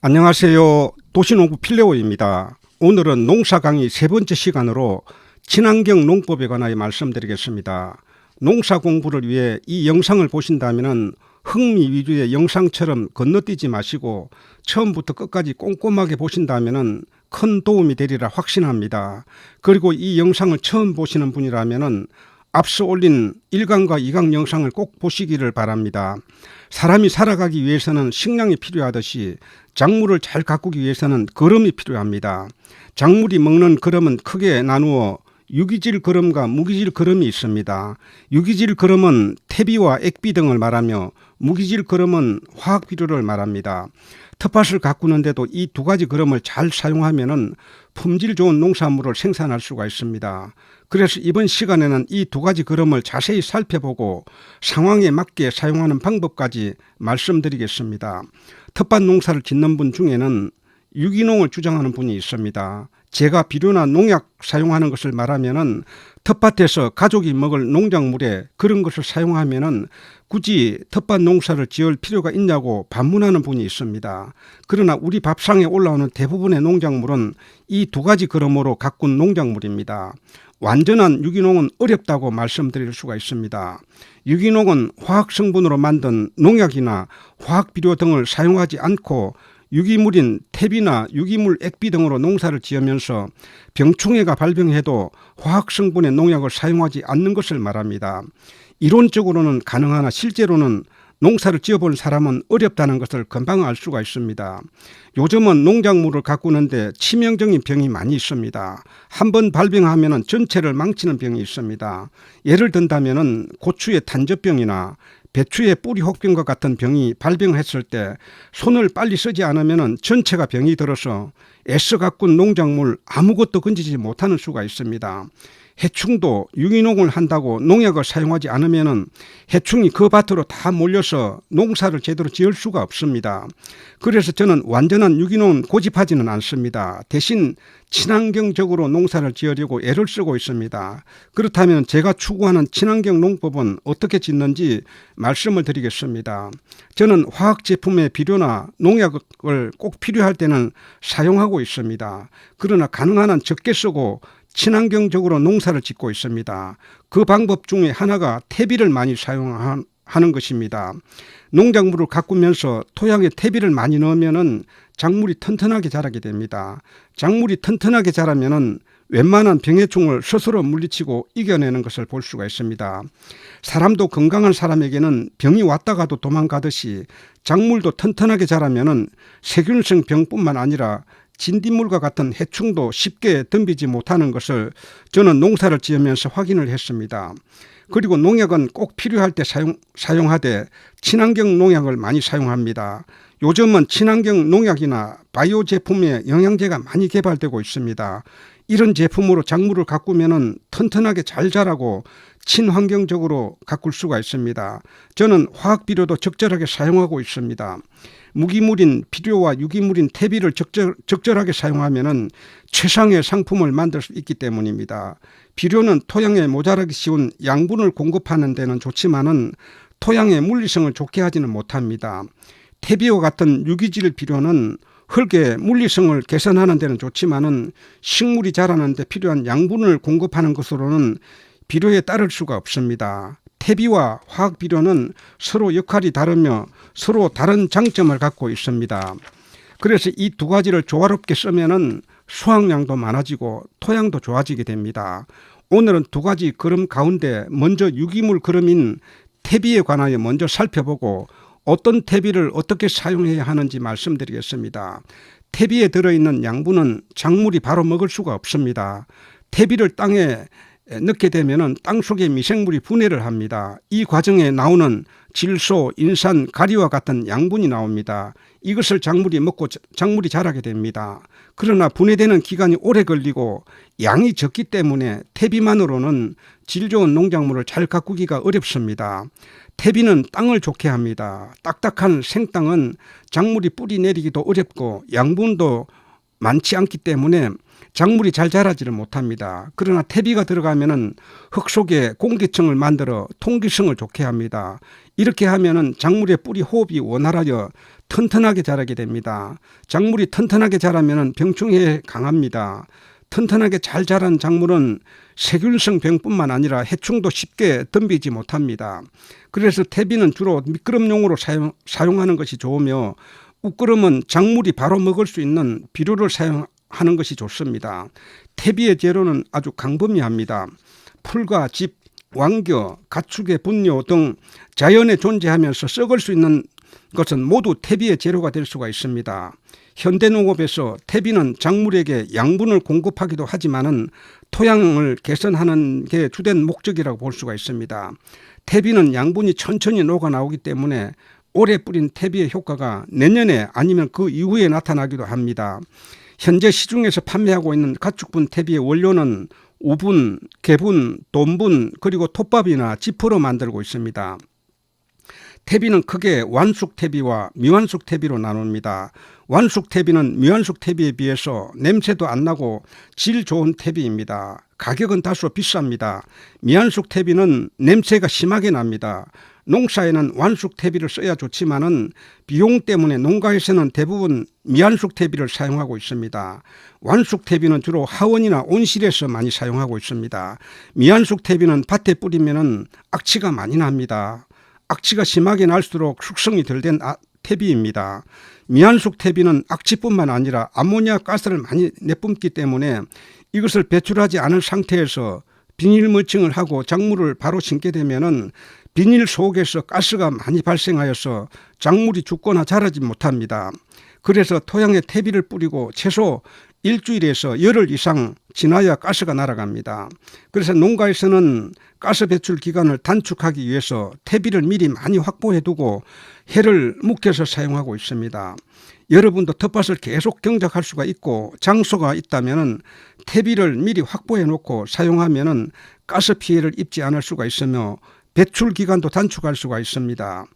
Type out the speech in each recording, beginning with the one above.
안녕하세요. 도시농부 필레오입니다. 오늘은 농사 강의 세 번째 시간으로 친환경 농법에 관하여 말씀드리겠습니다. 농사 공부를 위해 이 영상을 보신다면 흥미 위주의 영상처럼 건너뛰지 마시고 처음부터 끝까지 꼼꼼하게 보신다면 큰 도움이 되리라 확신합니다. 그리고 이 영상을 처음 보시는 분이라면 앞서 올린 1강과 2강 영상을 꼭 보시기를 바랍니다. 사람이 살아가기 위해서는 식량이 필요하듯이 작물을 잘 가꾸기 위해서는 거름이 필요합니다. 작물이 먹는 거름은 크게 나누어 유기질 거름과 무기질 거름이 있습니다. 유기질 거름은 퇴비와 액비 등을 말하며 무기질 거름은 화학 비료를 말합니다. 텃밭을 가꾸는데도 이 두 가지 거름을 잘 사용하면 품질 좋은 농산물을 생산할 수가 있습니다. 그래서 이번 시간에는 이 두 가지 거름을 자세히 살펴보고 상황에 맞게 사용하는 방법까지 말씀드리겠습니다. 텃밭 농사를 짓는 분 중에는 유기농을 주장하는 분이 있습니다. 제가 비료나 농약 사용하는 것을 말하면은 텃밭에서 가족이 먹을 농작물에 그런 것을 사용하면은 굳이 텃밭 농사를 지을 필요가 있냐고 반문하는 분이 있습니다. 그러나 우리 밥상에 올라오는 대부분의 농작물은 이 두 가지 거름으로 가꾼 농작물입니다. 완전한 유기농은 어렵다고 말씀드릴 수가 있습니다. 유기농은 화학 성분으로 만든 농약이나 화학 비료 등을 사용하지 않고 유기물인 퇴비나 유기물 액비 등으로 농사를 지으면서 병충해가 발병해도 화학 성분의 농약을 사용하지 않는 것을 말합니다. 이론적으로는 가능하나 실제로는 농사를 지어본 사람은 어렵다는 것을 금방 알 수가 있습니다. 요즘은 농작물을 가꾸는데 치명적인 병이 많이 있습니다. 한번 발병하면 전체를 망치는 병이 있습니다. 예를 든다면 고추의 탄저병이나 배추의 뿌리 혹병과 같은 병이 발병했을 때 손을 빨리 쓰지 않으면 전체가 병이 들어서 애써 가꾼 농작물 아무것도 건지지 못하는 수가 있습니다. 해충도 유기농을 한다고 농약을 사용하지 않으면 해충이 그 밭으로 다 몰려서 농사를 제대로 지을 수가 없습니다. 그래서 저는 완전한 유기농은 고집하지는 않습니다. 대신 친환경적으로 농사를 지으려고 애를 쓰고 있습니다. 그렇다면 제가 추구하는 친환경 농법은 어떻게 짓는지 말씀을 드리겠습니다. 저는 화학 제품의 비료나 농약을 꼭 필요할 때는 사용하고 있습니다. 그러나 가능한 한 적게 쓰고 친환경적으로 농사를 짓고 있습니다. 그 방법 중에 하나가 퇴비를 많이 사용하는 것입니다. 농작물을 가꾸면서 토양에 퇴비를 많이 넣으면 작물이 튼튼하게 자라게 됩니다. 작물이 튼튼하게 자라면 웬만한 병해충을 스스로 물리치고 이겨내는 것을 볼 수가 있습니다. 사람도 건강한 사람에게는 병이 왔다가도 도망가듯이 작물도 튼튼하게 자라면 세균성 병뿐만 아니라 진딧물과 같은 해충도 쉽게 덤비지 못하는 것을 저는 농사를 지으면서 확인을 했습니다. 그리고 농약은 꼭 필요할 때 사용하되 친환경 농약을 많이 사용합니다. 요즘은 친환경 농약이나 바이오 제품에 영양제가 많이 개발되고 있습니다. 이런 제품으로 작물을 가꾸면 튼튼하게 잘 자라고 친환경적으로 가꿀 수가 있습니다. 저는 화학 비료도 적절하게 사용하고 있습니다. 무기물인 비료와 유기물인 퇴비를 적절하게 사용하면 최상의 상품을 만들 수 있기 때문입니다. 비료는 토양에 모자라기 쉬운 양분을 공급하는 데는 좋지만은 토양의 물리성을 좋게 하지는 못합니다. 퇴비와 같은 유기질 비료는 흙의 물리성을 개선하는 데는 좋지만은 식물이 자라는 데 필요한 양분을 공급하는 것으로는 비료에 따를 수가 없습니다. 퇴비와 화학 비료는 서로 역할이 다르며 서로 다른 장점을 갖고 있습니다. 그래서 이 두 가지를 조화롭게 쓰면은 수확량도 많아지고 토양도 좋아지게 됩니다. 오늘은 두 가지 거름 가운데 먼저 유기물 거름인 퇴비에 관하여 먼저 살펴보고 어떤 퇴비를 어떻게 사용해야 하는지 말씀드리겠습니다. 퇴비에 들어있는 양분은 작물이 바로 먹을 수가 없습니다. 퇴비를 땅에 넣게 되면 땅 속에 미생물이 분해를 합니다. 이 과정에 나오는 질소, 인산, 가리와 같은 양분이 나옵니다. 이것을 작물이 먹고 작물이 자라게 됩니다. 그러나 분해되는 기간이 오래 걸리고 양이 적기 때문에 퇴비만으로는 질 좋은 농작물을 잘 가꾸기가 어렵습니다. 퇴비는 땅을 좋게 합니다. 딱딱한 생땅은 작물이 뿌리 내리기도 어렵고 양분도 많지 않기 때문에 작물이 잘 자라지를 못합니다. 그러나 퇴비가 들어가면은 흙 속에 공기층을 만들어 통기성을 좋게 합니다. 이렇게 하면은 작물의 뿌리 호흡이 원활하여 튼튼하게 자라게 됩니다. 작물이 튼튼하게 자라면은 병충해에 강합니다. 튼튼하게 잘 자란 작물은 세균성 병뿐만 아니라 해충도 쉽게 덤비지 못합니다. 그래서 퇴비는 주로 미끄럼용으로 사용하는 것이 좋으며, 웃그름은 작물이 바로 먹을 수 있는 비료를 사용하는 것이 좋습니다. 퇴비의 재료는 아주 광범위합니다. 풀과 짚, 왕겨, 가축의 분뇨 등 자연에 존재하면서 썩을 수 있는 것은 모두 퇴비의 재료가 될 수가 있습니다. 현대농업에서 퇴비는 작물에게 양분을 공급하기도 하지만은 토양을 개선하는 게 주된 목적이라고 볼 수가 있습니다. 퇴비는 양분이 천천히 녹아나오기 때문에 올해 뿌린 퇴비의 효과가 내년에 아니면 그 이후에 나타나기도 합니다. 현재 시중에서 판매하고 있는 가축분 퇴비의 원료는 우분, 개분, 돈분, 그리고 톱밥이나 지퍼로 만들고 있습니다. 퇴비는 크게 완숙 퇴비와 미완숙 퇴비로 나눕니다. 완숙 퇴비는 미완숙 퇴비에 비해서 냄새도 안 나고 질 좋은 퇴비입니다. 가격은 다소 비쌉니다. 미완숙 퇴비는 냄새가 심하게 납니다. 농사에는 완숙 퇴비를 써야 좋지만은 비용 때문에 농가에서는 대부분 미완숙 퇴비를 사용하고 있습니다. 완숙 퇴비는 주로 하원이나 온실에서 많이 사용하고 있습니다. 미완숙 퇴비는 밭에 뿌리면은 악취가 많이 납니다. 악취가 심하게 날수록 숙성이 덜 된 퇴비입니다. 미완숙 퇴비는 악취뿐만 아니라 암모니아 가스를 많이 내뿜기 때문에 이것을 배출하지 않은 상태에서 비닐 멀칭을 하고 작물을 바로 심게 되면은 비닐 속에서 가스가 많이 발생하여서 작물이 죽거나 자라지 못합니다. 그래서 토양에 퇴비를 뿌리고 최소 일주일에서 열흘 이상 지나야 가스가 날아갑니다. 그래서 농가에서는 가스 배출 기간을 단축하기 위해서 퇴비를 미리 많이 확보해 두고 해를 묵혀서 사용하고 있습니다. 여러분도 텃밭을 계속 경작할 수가 있고 장소가 있다면 퇴비를 미리 확보해 놓고 사용하면 가스 피해를 입지 않을 수가 있으며 배출 기간도 단축할 수가 있습니다.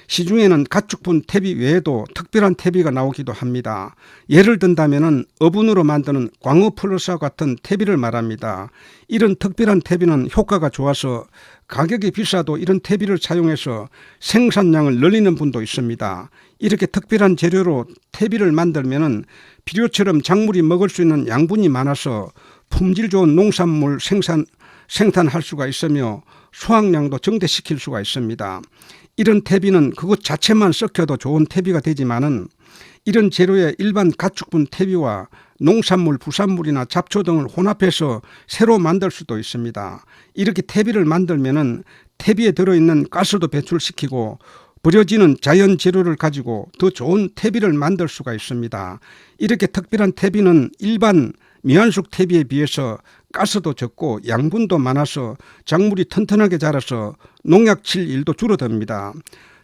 시중에는 가축분 퇴비 외에도 특별한 퇴비가 나오기도 합니다. 예를 든다면 어분으로 만드는 광어 플러스와 같은 퇴비를 말합니다. 이런 특별한 퇴비는 효과가 좋아서 가격이 비싸도 이런 퇴비를 사용해서 생산량을 늘리는 분도 있습니다. 이렇게 특별한 재료로 퇴비를 만들면 비료처럼 작물이 먹을 수 있는 양분이 많아서 품질 좋은 농산물 생산할 수가 있으며 수확량도 증대시킬 수가 있습니다. 이런 퇴비는 그것 자체만 썩혀도 좋은 퇴비가 되지만은 이런 재료에 일반 가축분 퇴비와 농산물, 부산물이나 잡초 등을 혼합해서 새로 만들 수도 있습니다. 이렇게 퇴비를 만들면은 퇴비에 들어있는 가스도 배출시키고 버려지는 자연 재료를 가지고 더 좋은 퇴비를 만들 수가 있습니다. 이렇게 특별한 퇴비는 일반 미완숙 퇴비에 비해서 가스도 적고 양분도 많아서 작물이 튼튼하게 자라서 농약 칠 일도 줄어듭니다.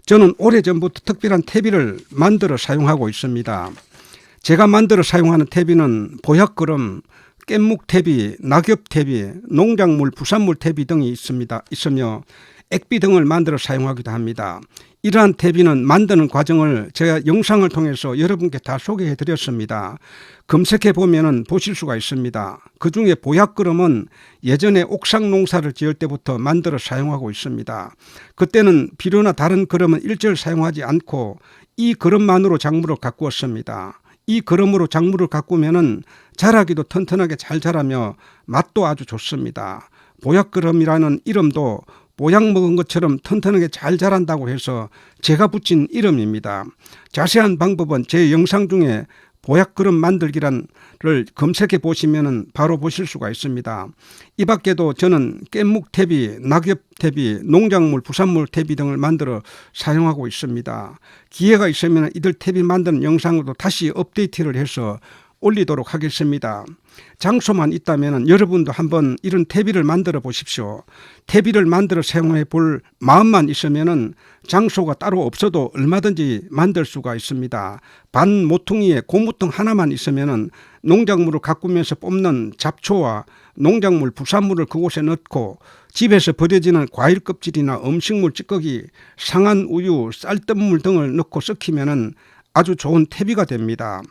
저는 오래전부터 특별한 퇴비를 만들어 사용하고 있습니다. 제가 만들어 사용하는 퇴비는 보약그름, 깻묵 퇴비, 낙엽 퇴비, 농작물, 부산물 퇴비 등이 있으며 액비 등을 만들어 사용하기도 합니다. 이러한 퇴비는 만드는 과정을 제가 영상을 통해서 여러분께 다 소개해 드렸습니다. 검색해 보면 보실 수가 있습니다. 그중에 보약그름은 예전에 옥상 농사를 지을 때부터 만들어 사용하고 있습니다. 그때는 비료나 다른 그름은 일절 사용하지 않고 이 그름만으로 작물을 가꾸었습니다. 이 그름으로 작물을 가꾸면 자라기도 튼튼하게 잘 자라며 맛도 아주 좋습니다. 보약그름이라는 이름도 보약 먹은 것처럼 튼튼하게 잘 자란다고 해서 제가 붙인 이름입니다. 자세한 방법은 제 영상 중에 보약그름 만들기를 검색해 보시면 바로 보실 수가 있습니다. 이 밖에도 저는 깻묵 퇴비, 낙엽 퇴비, 농작물, 부산물 퇴비 등을 만들어 사용하고 있습니다. 기회가 있으면 이들 퇴비 만드는 영상으로 다시 업데이트를 해서 올리도록 하겠습니다. 장소만 있다면 여러분도 한번 이런 퇴비를 만들어 보십시오. 퇴비를 만들어 사용해 볼 마음만 있으면 장소가 따로 없어도 얼마든지 만들 수가 있습니다. 반 모퉁이에 고무통 하나만 있으면 농작물을 가꾸면서 뽑는 잡초와 농작물, 부산물을 그곳에 넣고 집에서 버려지는 과일 껍질이나 음식물 찌꺼기, 상한 우유, 쌀뜨물 등을 넣고 썩히면 아주 좋은 퇴비가 됩니다.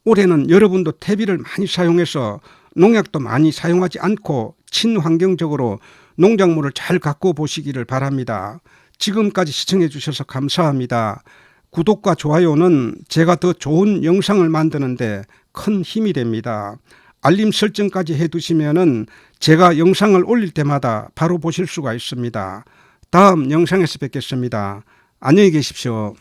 올해는 여러분도 퇴비를 많이 사용해서 농약도 많이 사용하지 않고 친환경적으로 농작물을 잘 가꾸어 보시기를 바랍니다. 지금까지 시청해 주셔서 감사합니다. 구독과 좋아요는 제가 더 좋은 영상을 만드는데 큰 힘이 됩니다. 알림 설정까지 해두시면은 제가 영상을 올릴 때마다 바로 보실 수가 있습니다. 다음 영상에서 뵙겠습니다. 안녕히 계십시오.